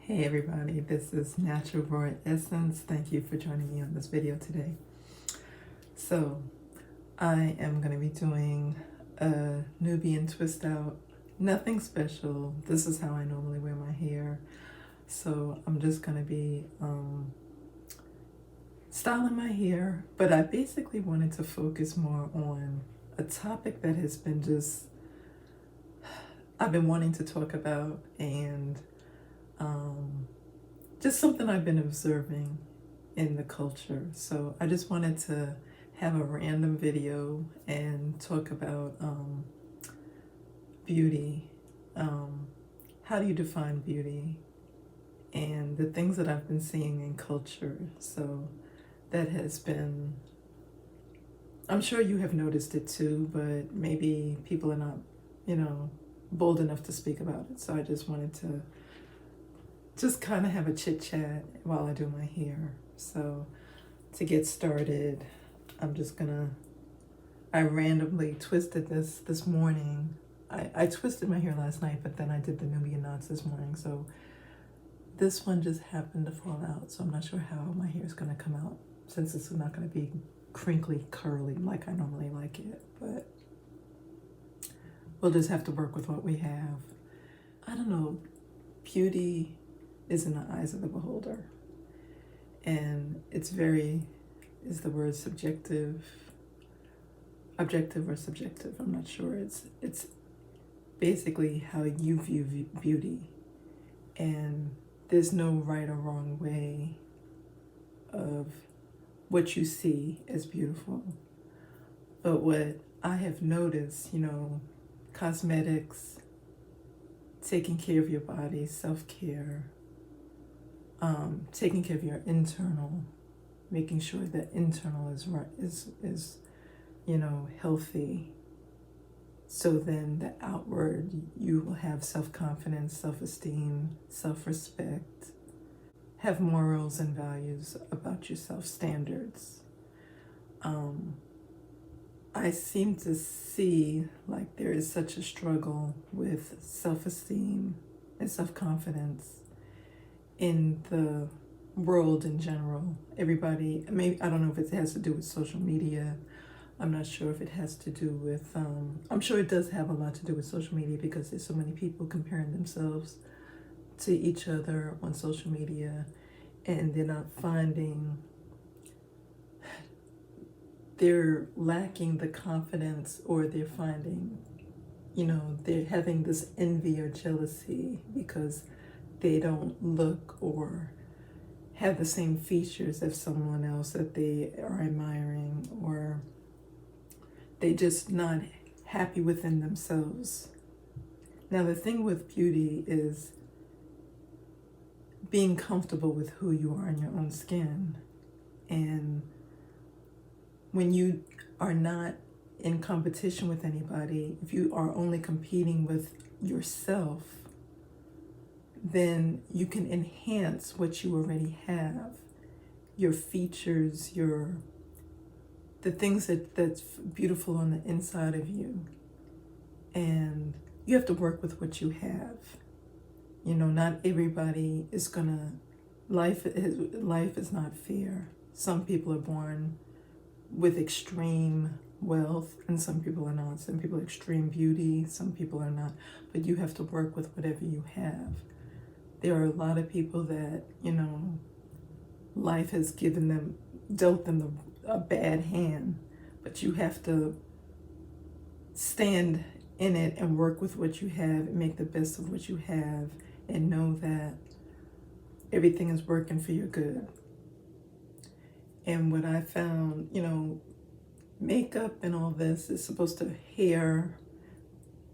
Hey everybody, this is Natural Raw Essence. Thank you for joining me on this video today. So, I am going to be doing a Nubian twist out. Nothing special. This is how I normally wear my hair. So, I'm just going to be styling my hair, but I basically wanted to focus more on a topic that has been I've been wanting to talk about, and just something I've been observing in the culture. So I just wanted to have a random video and talk about beauty. How do you define beauty? And the things that I've been seeing in culture. So that has been, I'm sure you have noticed it too, but maybe people are not, bold enough to speak about it. So I just wanted to just kind of have a chit chat while I do my hair. So to get started, I randomly twisted this morning. I twisted my hair last night, but then I did the Nubian knots this morning. So this one just happened to fall out. So I'm not sure how my hair is going to come out, since it's not going to be crinkly, curly like I normally like it. But we'll just have to work with what we have. I don't know. Beauty is in the eyes of the beholder. And is the word subjective, objective or subjective? I'm not sure. It's basically how you view beauty. And there's no right or wrong way of what you see as beautiful. But what I have noticed, cosmetics, taking care of your body, self-care, taking care of your internal, making sure that internal is right, is healthy. So then the outward, you will have self-confidence, self-esteem, self-respect, have morals and values about yourself, standards. I seem to see like there is such a struggle with self-esteem and self-confidence in the world in general. Everybody, maybe, I don't know if it has to do with social media. I'm not sure if it has to do with, I'm sure it does have a lot to do with social media, because there's so many people comparing themselves to each other on social media, and they're lacking the confidence, or they're finding, they're having this envy or jealousy because they don't look or have the same features as someone else that they are admiring, or they just not happy within themselves. Now, the thing with beauty is being comfortable with who you are in your own skin. And when you are not in competition with anybody, if you are only competing with yourself, then you can enhance what you already have, your features, the things that's beautiful on the inside of you. And you have to work with what you have. Not everybody is life is not fair. Some people are born with extreme wealth, and some people are not. Some people are extreme beauty, some people are not. But you have to work with whatever you have. There are a lot of people that, life has dealt them a bad hand, but you have to stand in it and work with what you have and make the best of what you have, and know that everything is working for your good. And what I found, makeup and all this is supposed to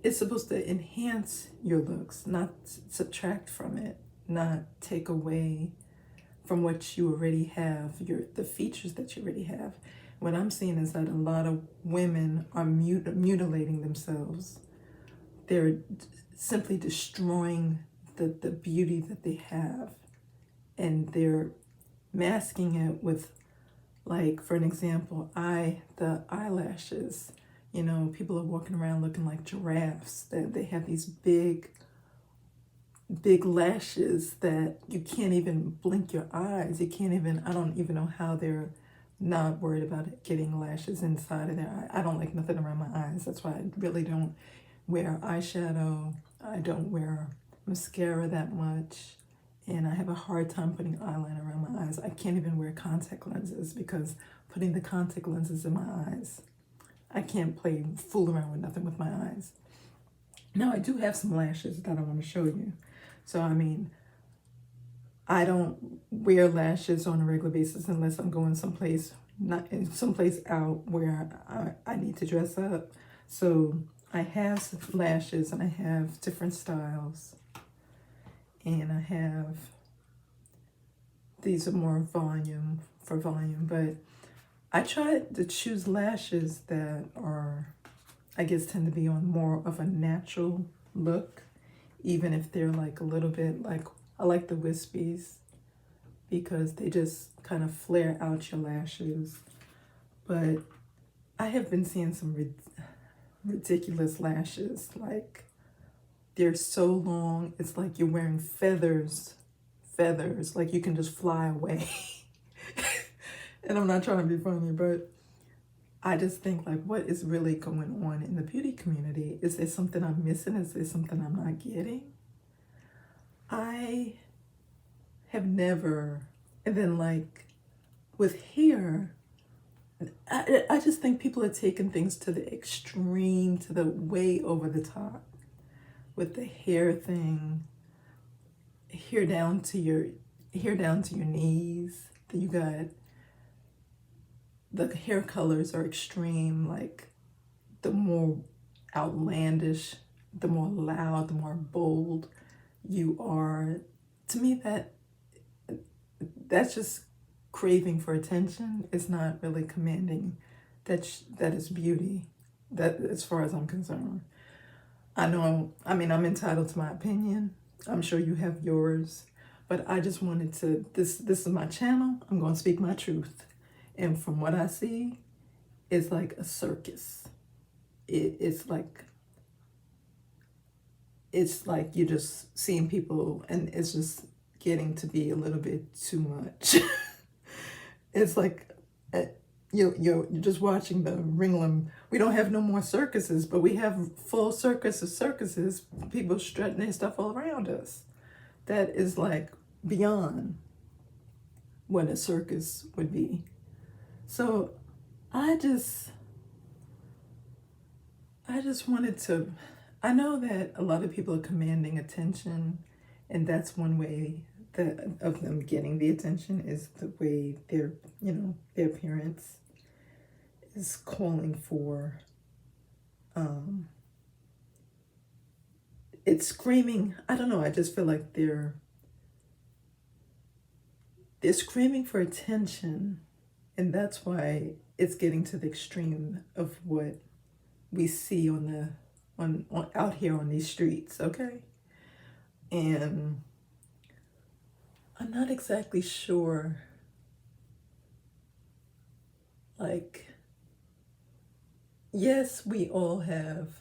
it's supposed to enhance your looks, not subtract from it, not take away from what you already have, the features that you already have. What I'm seeing is that a lot of women are mutilating themselves. They're simply destroying the beauty that they have, and they're masking it with, like, for an example, the eyelashes. People are walking around looking like giraffes. They have these big big lashes that you can't even blink your eyes. You can't even, I don't even know how they're not worried about it getting lashes inside of their eye. I don't like nothing around my eyes. That's why I really don't wear eyeshadow. I don't wear mascara that much. And I have a hard time putting eyeliner around my eyes. I can't even wear contact lenses because putting the contact lenses in my eyes, I can't fool around with nothing with my eyes. Now, I do have some lashes that I want to show you. So, I mean, I don't wear lashes on a regular basis unless I'm going someplace, not someplace out where I need to dress up. So I have lashes and I have different styles. And I have, these are more volume, but I try to choose lashes that are, I guess, tend to be on more of a natural look, even if they're like a little bit like, I like the wispies because they just kind of flare out your lashes. But I have been seeing some ridiculous lashes. Like, they're so long, it's like you're wearing feathers, like you can just fly away. And I'm not trying to be funny, but I just think, like, what is really going on in the beauty community? Is there something I'm missing? Is there something I'm not getting? I have never, and then like with hair, I just think people are taking things to the extreme, to the way over the top with the hair thing, hair down to your knees. You got, the hair colors are extreme, like the more outlandish, the more loud, the more bold you are. To me, that's just craving for attention. It's not really commanding that is beauty, that as far as I'm concerned. I know, I mean, I'm entitled to my opinion. I'm sure you have yours, but I just wanted to, this is my channel. I'm going to speak my truth. And from what I see, it's like a circus. It's like you're just seeing people and it's just getting to be a little bit too much. It's like you're just watching the Ringling. We don't have no more circuses, but we have full circuses, people strutting their stuff all around us. That is like beyond what a circus would be. So I just wanted to, I know that a lot of people are commanding attention, and that's one way of them getting the attention is the way their appearance is calling for, it's screaming, I don't know, I just feel like they're screaming for attention, and that's why it's getting to the extreme of what we see on out here on these streets, okay? And I'm not exactly sure, like, yes, we all have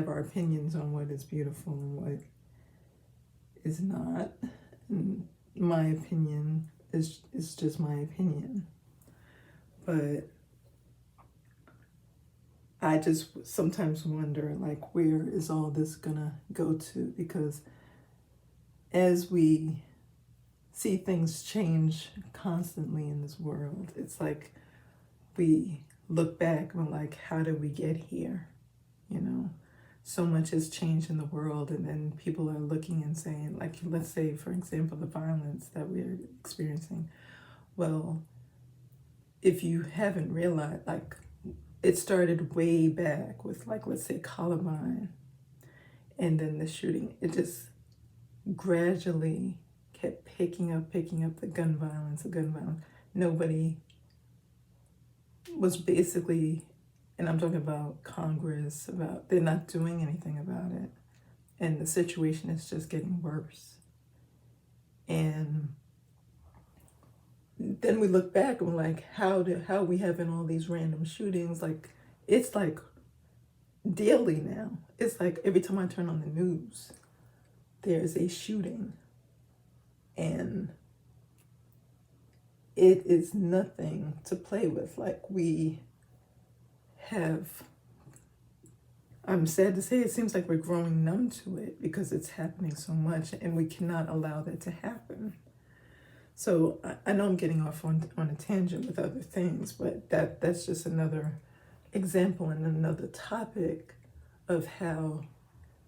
our opinions on what is beautiful and what is not. And my opinion is just my opinion. But I just sometimes wonder, like, where is all this gonna go to? Because as we see things change constantly in this world, it's like we look back and we're like, how did we get here? So much has changed in the world, and then people are looking and saying, like, let's say, for example, the violence that we're experiencing. Well, if you haven't realized, like, it started way back with, like, let's say Columbine, and then the shooting. It just gradually kept picking up the gun violence. Nobody was basically, and I'm talking about Congress, they're not doing anything about it. And the situation is just getting worse. And then we look back and we're like, how are we having all these random shootings? Like, it's like daily now. It's like every time I turn on the news, there's a shooting, and it is nothing to play with. Like, we have, I'm sad to say, it seems like we're growing numb to it because it's happening so much, and we cannot allow that to happen. So I know I'm getting off on a tangent with other things, but that's just another example and another topic of how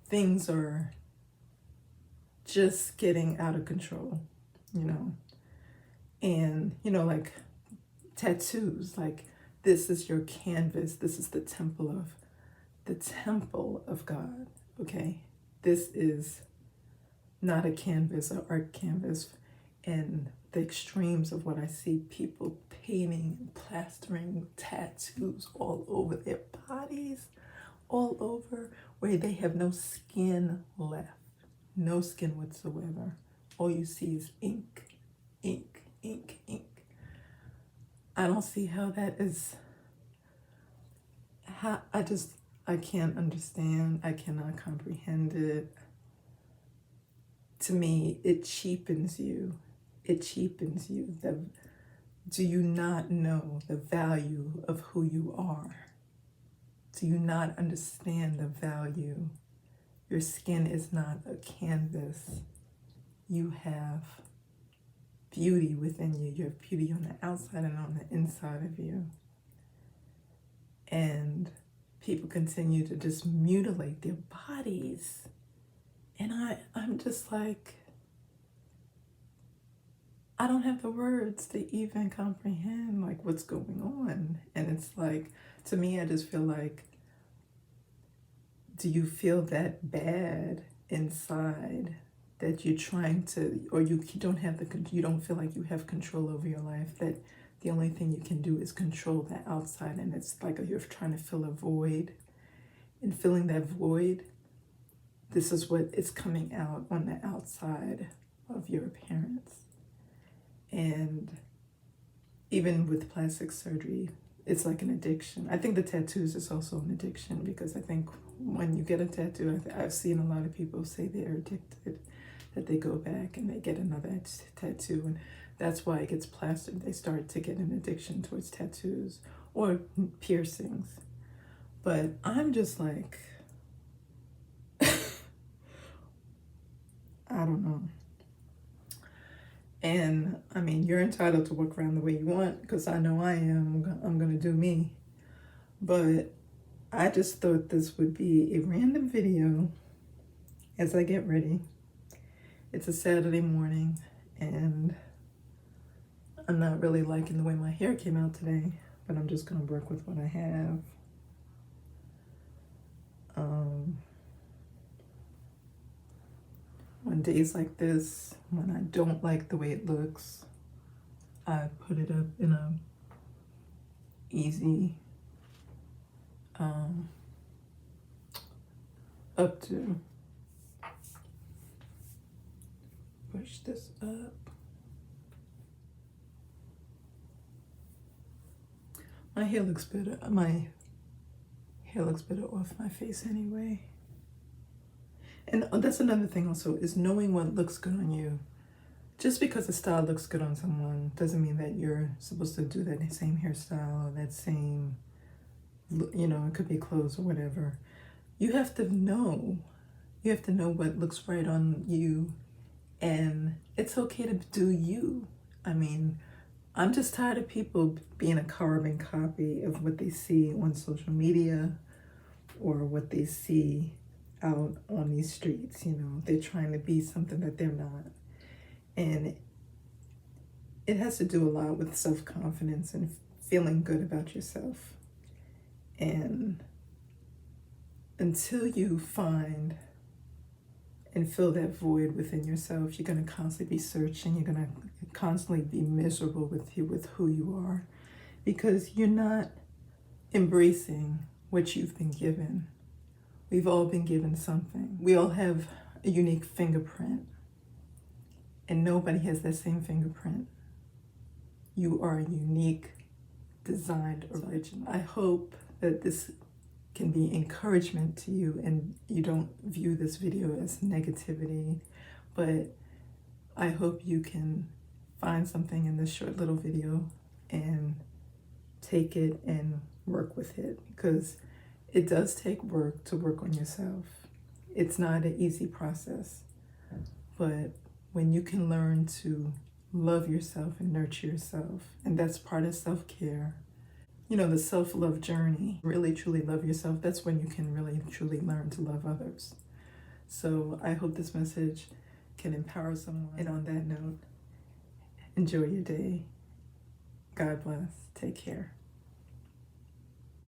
things are just getting out of control, you know. And, you know, like tattoos, like, this is your canvas, this is the temple of God, okay? This is not a canvas, an art canvas. And the extremes of what I see, people painting and plastering tattoos all over their bodies, all over, where they have no skin left, no skin whatsoever. All you see is ink, ink, ink, ink. I don't see how that is, how, I can't understand, I cannot comprehend it. To me, it cheapens you. It cheapens you. Do you not know the value of who you are? Do you not understand the value? Your skin is not a canvas. You have beauty within you. You have beauty on the outside and on the inside of you. And people continue to just mutilate their bodies. And I'm just like, I don't have the words to even comprehend like what's going on. And it's like, to me, I just feel like, do you feel that bad inside that you're trying to, or you don't have you don't feel like you have control over your life, that the only thing you can do is control the outside, and it's like you're trying to fill a void, and filling that void, this is what is coming out on the outside of your appearance. And even with plastic surgery, it's like an addiction. I think the tattoos is also an addiction, because I think when you get a tattoo, I've seen a lot of people say they're addicted, that they go back and they get another tattoo, and that's why it gets plastered. They start to get an addiction towards tattoos or piercings. But I'm just like, I don't know. And I mean, you're entitled to walk around the way you want, because I know I am. I'm going to do me. But I just thought this would be a random video as I get ready. It's a Saturday morning, and I'm not really liking the way my hair came out today, but I'm just going to work with what I have. On days like this, when I don't like the way it looks, I put it up in a easy up to. Push this up. My hair looks better. My hair looks better off my face anyway. And that's another thing also, is knowing what looks good on you. Just because a style looks good on someone doesn't mean that you're supposed to do that same hairstyle or that same, you know, it could be clothes or whatever. You have to know. You have to know what looks right on you. And it's okay to do you. I mean, I'm just tired of people being a carbon copy of what they see on social media or what they see out on these streets. You know, they're trying to be something that they're not. And it has to do a lot with self-confidence and feeling good about yourself. And until you find and fill that void within yourself, you're going to constantly be searching. You're going to constantly be miserable with who you are, because you're not embracing what you've been given. We've all been given something. We all have a unique fingerprint, and nobody has that same fingerprint. You are a unique, designed original. I hope that this can be encouragement to you and you don't view this video as negativity. But I hope you can find something in this short little video and take it and work with it, because it does take work to work on yourself. It's not an easy process, but when you can learn to love yourself and nurture yourself, and that's part of self-care, you know, the self-love journey, really truly love yourself, that's when you can really truly learn to love others. So I hope this message can empower someone. And on that note, enjoy your day. God bless. Take care.